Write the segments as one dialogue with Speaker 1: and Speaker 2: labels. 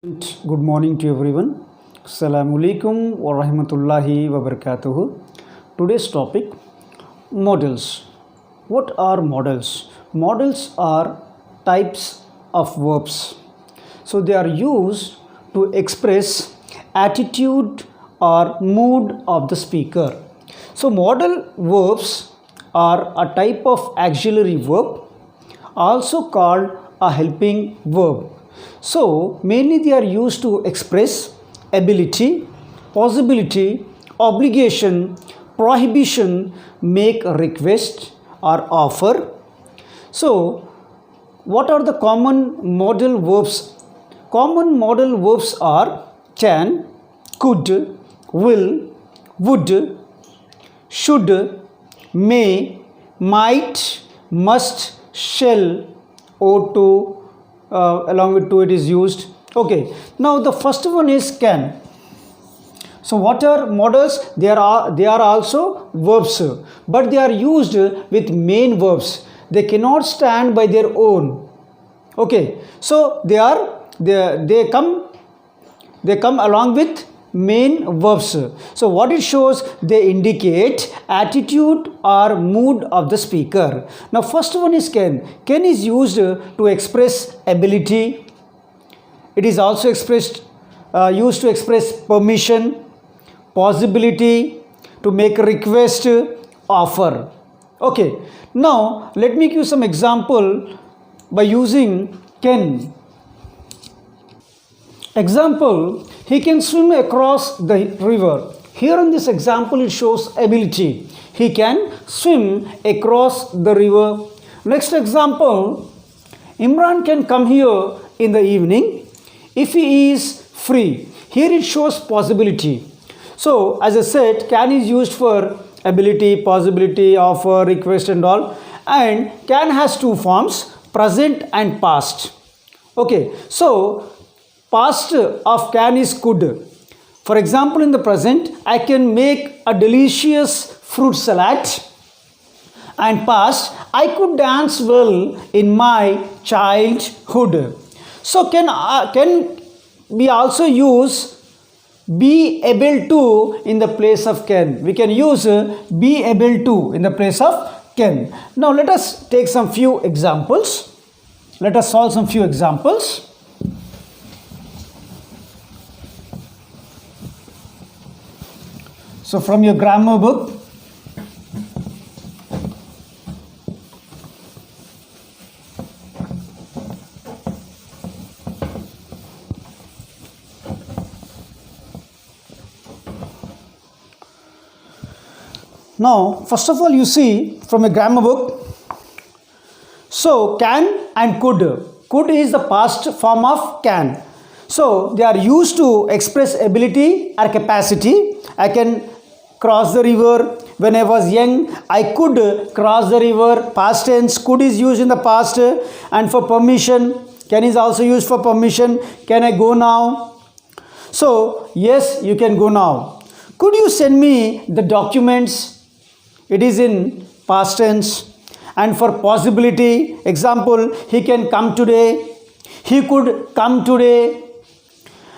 Speaker 1: Good morning to everyone. Assalamu alaikum wa rahmatullahi wa barakatuhu. Today's topic, models. What are models? Models are types of verbs. So they are used to express attitude or mood of the speaker. So modal verbs are a type of auxiliary verb, also called a helping verb. So mainly they are used to express ability, possibility, obligation, prohibition, make a request or offer. So what are the common modal verbs? Common modal verbs are can, could, will, would, should, may, might, must, shall, ought to, along with to it is used. Okay, now the first one is can. So what are modals? They are also verbs, but they are used with main verbs. They cannot stand by their own. Okay, so they come along with main verbs. So what it shows, they indicate attitude or mood of the speaker. Now first one is can is used to express ability. It is also used to express permission, possibility, to make a request, offer. Okay, now let me give some example by using can. Example, he can swim across the river. Here in this example, it shows ability. He can swim across the river. Next example, Imran can come here in the evening if he is free. Here it shows possibility. So, as I said, can is used for ability, possibility, offer, request and all. And can has two forms, present and past. Okay, so past of can is could. For example, in the present, I can make a delicious fruit salad. And past, I could dance well in my childhood. So can we also use be able to in the place of can. We can use be able to in the place of can. Now let us take some few examples. Let us solve some few examples. So from your grammar book, now first of all you see from a grammar book, so can and could is the past form of can. So they are used to express ability or capacity. I can cross the river. When I was young, I could cross the river. Past tense, could is used in the past. And for permission, can is also used for permission. Can I go now? So yes, you can go now. Could you send me the documents? It is in past tense. And for possibility, example, he can come today. He could come today.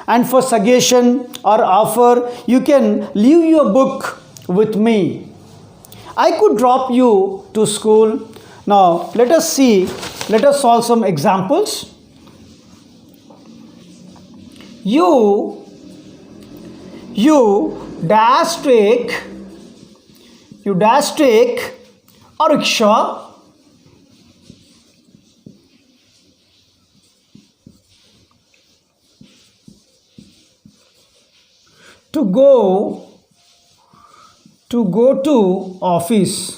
Speaker 1: And for suggestion or offer, you can leave your book with me. I could drop you to school. Now let us solve some examples. You dash take a rickshaw to go to office.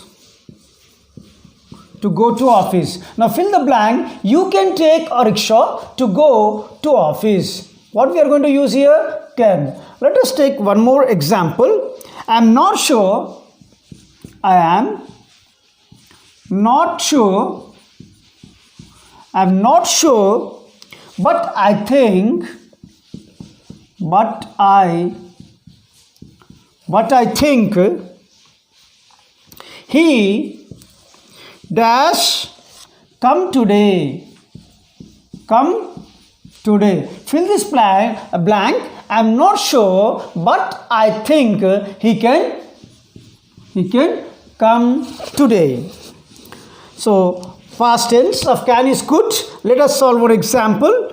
Speaker 1: Now fill the blank. You can take a rickshaw to go to office. What we are going to use here? Can. Let us take one more example. I am not sure, but I think he dash come today today. Fill this blank. I'm not sure, but I think he can come today. So past tense of can is could. Let us solve one example.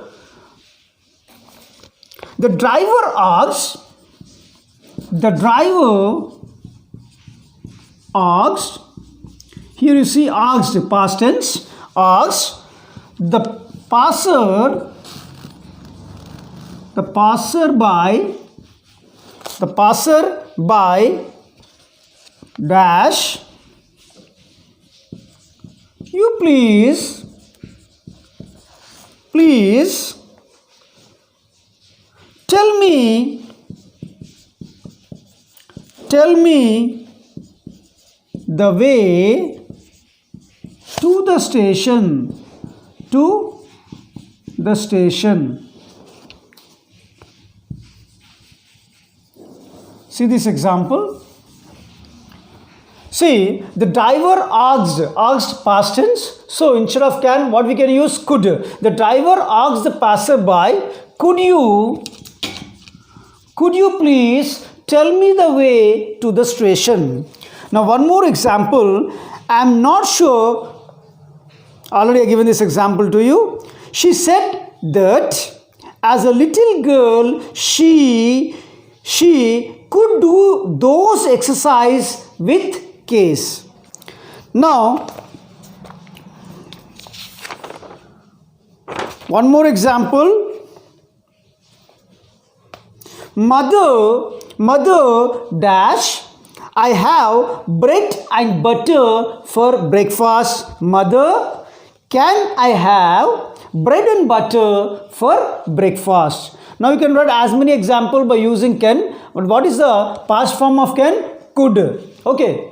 Speaker 1: The driver asks, here you see asked, past tense, asked the passerby dash, you please tell me the way to the station. See this example. See, the driver asked past tense. So instead of can, what we can use? Could. The driver asked the passerby, could you please tell me the way to the station? Now one more example. I'm not sure. Already I given this example to you. She said that as a little girl, she could do those exercise with case. Now, one more example. Mother dash, I have bread and butter for breakfast. Mother, can I have bread and butter for breakfast? Now you can write as many examples by using can. But what is the past form of can? Could. Okay.